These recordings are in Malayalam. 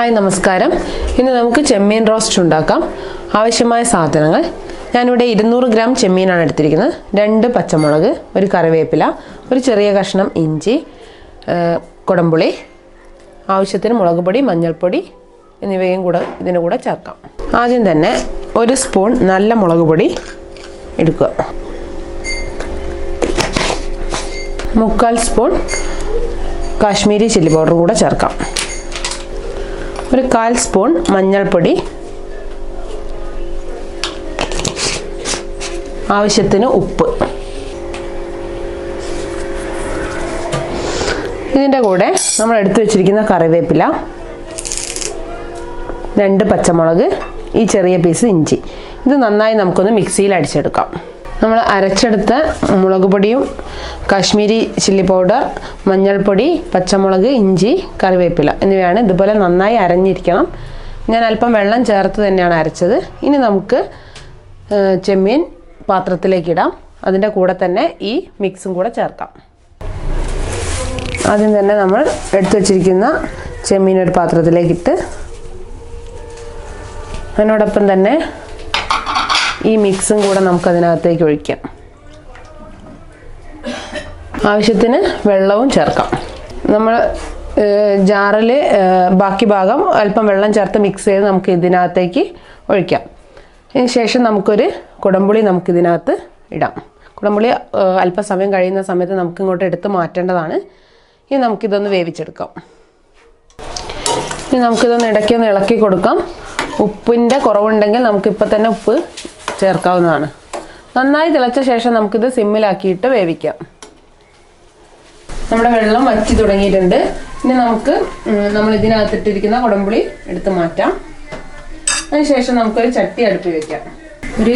ഹായ് നമസ്കാരം. ഇന്ന് നമുക്ക് ചെമ്മീൻ റോസ്റ്റ് ഉണ്ടാക്കാം. ആവശ്യമായ സാധനങ്ങൾ: ഞാനിവിടെ 200 ഗ്രാം ചെമ്മീനാണ് എടുത്തിരിക്കുന്നത്. 2 പച്ചമുളക്, ഒരു കറിവേപ്പില, ഒരു ചെറിയ കഷ്ണം ഇഞ്ചി, കുടംപുളി, ആവശ്യത്തിന് മുളക് പൊടി, മഞ്ഞൾപ്പൊടി എന്നിവയും കൂടെ ഇതിൻ്റെ കൂടെ ചേർക്കാം. ആദ്യം തന്നെ 1 സ്പൂൺ നല്ല മുളക് പൊടി എടുക്കുക. 1/4 സ്പൂൺ കാശ്മീരി ചില്ലി പൗഡർ കൂടെ ചേർക്കാം. ഒരു 1/4 സ്പൂൺ മഞ്ഞൾപ്പൊടി, ആവശ്യത്തിന് ഉപ്പ്. ഇതിൻ്റെ കൂടെ നമ്മൾ എടുത്തു വെച്ചിരിക്കുന്ന കറിവേപ്പില, 2 പച്ചമുളക്, ഈ ചെറിയ പീസ് ഇഞ്ചി. ഇത് നന്നായി നമുക്കൊന്ന് മിക്സിയിൽ അടിച്ചെടുക്കാം. നമ്മൾ അരച്ചെടുത്ത മുളക് പൊടിയും കാശ്മീരി ചില്ലി പൗഡർ, മഞ്ഞൾപ്പൊടി, പച്ചമുളക്, ഇഞ്ചി, കറിവേപ്പില എന്നിവയാണ്. ഇതുപോലെ നന്നായി അരഞ്ഞിരിക്കണം. ഞാൻ അല്പം വെള്ളം ചേർത്ത് തന്നെയാണ് അരച്ചത്. ഇനി നമുക്ക് ചെമ്മീൻ പാത്രത്തിലേക്ക് ഇടാം. അതിൻ്റെ കൂടെ തന്നെ ഈ മിക്സും കൂടെ ചേർക്കാം. ആദ്യം തന്നെ നമ്മൾ എടുത്തു വച്ചിരിക്കുന്ന ചെമ്മീൻ ഒരു പാത്രത്തിലേക്കിട്ട് അതിനോടൊപ്പം തന്നെ ഈ മിക്സും കൂടെ നമുക്ക് അതിനകത്തേക്ക് ഒഴിക്കാം. ആവശ്യത്തിന് വെള്ളവും ചേർക്കാം. നമ്മൾ ജാറിൽ ബാക്കി ഭാഗം അല്പം വെള്ളം ചേർത്ത് മിക്സ് ചെയ്ത് നമുക്ക് ഇതിനകത്തേക്ക് ഒഴിക്കാം. അതിന് ശേഷം നമുക്കൊരു കുടംപുളി നമുക്കിതിനകത്ത് ഇടാം. കുടംപുളി അല്പസമയം കഴിയുന്ന സമയത്ത് നമുക്ക് ഇങ്ങോട്ട് എടുത്ത് മാറ്റേണ്ടതാണ്. ഇനി നമുക്കിതൊന്ന് വേവിച്ചെടുക്കാം. ഇനി നമുക്കിതൊന്ന് ഇടയ്ക്കൊന്ന് ഇളക്കി കൊടുക്കാം. ഉപ്പിൻ്റെ കുറവുണ്ടെങ്കിൽ നമുക്കിപ്പോൾ തന്നെ ഉപ്പ് ചേർക്കാവുന്നതാണ്. നന്നായി തിളച്ച ശേഷം നമുക്കിത് സിമ്മിലാക്കിയിട്ട് വേവിക്കാം. നമ്മുടെ വെള്ളം വറ്റി തുടങ്ങിയിട്ടുണ്ട്. ഇനി നമുക്ക് നമ്മൾ ഇതിനകത്തിട്ടിരിക്കുന്ന കുടംപുളി എടുത്ത് മാറ്റാം. അതിനുശേഷം നമുക്കൊരു ചട്ടി അടുപ്പിൽ വെക്കാം. ഒരു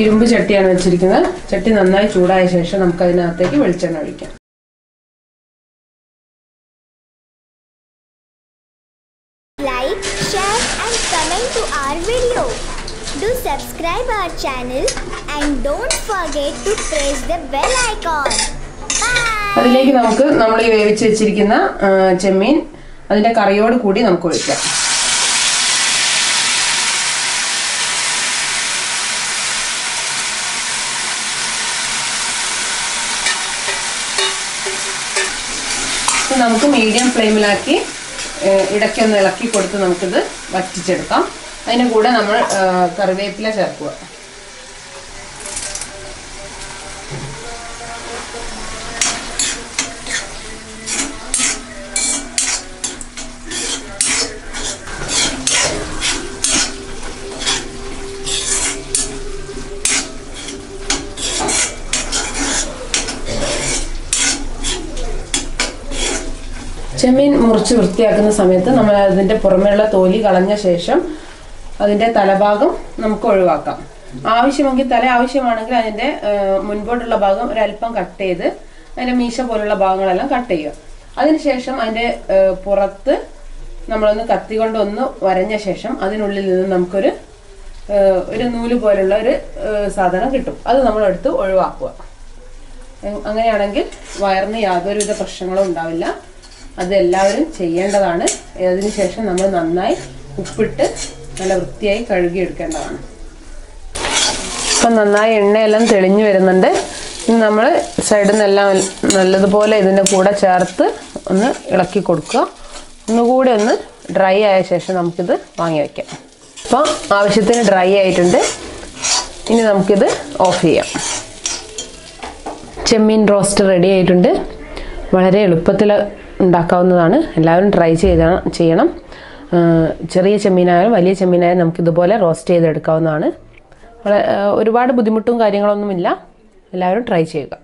ഇരുമ്പ് ചട്ടിയാണ് വെച്ചിരിക്കുന്നത്. ചട്ടി നന്നായി ചൂടായ ശേഷം നമുക്ക് അതിനകത്തേക്ക് വെളിച്ചെണ്ണ ഒഴിക്കാം. Like, share and comment to our video. Do subscribe our channel and don't forget to press the bell icon. അതിലേക്ക് നമുക്ക് നമ്മൾ ഈ വേവിച്ച് വെച്ചിരിക്കുന്ന ചെമ്മീൻ അതിൻ്റെ കറിയോട് കൂടി നമുക്ക് ഒഴിക്കാം. നമുക്ക് മീഡിയം ഫ്ലെയിമിലാക്കി ഇടയ്ക്കൊന്ന് ഇളക്കി കൊടുത്ത് നമുക്കിത് വറ്റിച്ചെടുക്കാം. അതിന് കൂടെ നമ്മൾ കറിവേപ്പില ചേർക്കുക. ചെമ്മീൻ മുറിച്ച് വൃത്തിയാക്കുന്ന സമയത്ത് നമ്മൾ അതിൻ്റെ പുറമേയുള്ള തോലി കളഞ്ഞ ശേഷം അതിൻ്റെ തലഭാഗം നമുക്ക് ഒഴിവാക്കാം. ആവശ്യമെങ്കിൽ തല ആവശ്യമാണെങ്കിൽ അതിൻ്റെ മുൻപോട്ടുള്ള ഭാഗം ഒരല്പം കട്ട് ചെയ്ത് അതിൻ്റെ മീശ പോലുള്ള ഭാഗങ്ങളെല്ലാം കട്ട് ചെയ്യുക. അതിനുശേഷം അതിൻ്റെ പുറത്ത് നമ്മളൊന്ന് കത്തി കൊണ്ട് ഒന്ന് വരഞ്ഞ ശേഷം അതിനുള്ളിൽ നിന്ന് നമുക്കൊരു നൂല് പോലുള്ള ഒരു സാധനം കിട്ടും. അത് നമ്മളെടുത്ത് ഒഴിവാക്കുക. അങ്ങനെയാണെങ്കിൽ വയറിന് യാതൊരുവിധ പ്രശ്നങ്ങളും ഉണ്ടാവില്ല. അത് എല്ലാവരും ചെയ്യേണ്ടതാണ്. അതിനുശേഷം നമ്മൾ നന്നായി ഉപ്പിട്ട് നല്ല വൃത്തിയായി കഴുകിയെടുക്കേണ്ടതാണ്. ഇപ്പം നന്നായി എണ്ണയെല്ലാം തെളിഞ്ഞു വരുന്നുണ്ട്. ഇനി നമ്മൾ സൈഡിൽ നിന്നെല്ലാം നല്ലതുപോലെ ഇതിൻ്റെ കൂടെ ചേർത്ത് ഒന്ന് ഇളക്കി കൊടുക്കുക. ഒന്നുകൂടി ഒന്ന് ഡ്രൈ ആയ ശേഷം നമുക്കിത് വാങ്ങി വയ്ക്കാം. അപ്പോൾ ആവശ്യത്തിന് ഡ്രൈ ആയിട്ടുണ്ട്. ഇനി നമുക്കിത് ഓഫ് ചെയ്യാം. ചെമ്മീൻ റോസ്റ്റ് റെഡി ആയിട്ടുണ്ട്. വളരെ എളുപ്പത്തിൽ ഉണ്ടാക്കാവുന്നതാണ്. എല്ലാവരും ട്രൈ ചെയ്യണം. ചെറിയ ചെമ്മീനായാലും വലിയ ചെമ്മീനായാലും നമുക്കിതുപോലെ റോസ്റ്റ് ചെയ്തെടുക്കാവുന്നതാണ്. ഒരുപാട് ബുദ്ധിമുട്ടും കാര്യങ്ങളൊന്നുമില്ല. എല്ലാവരും ട്രൈ ചെയ്യുക.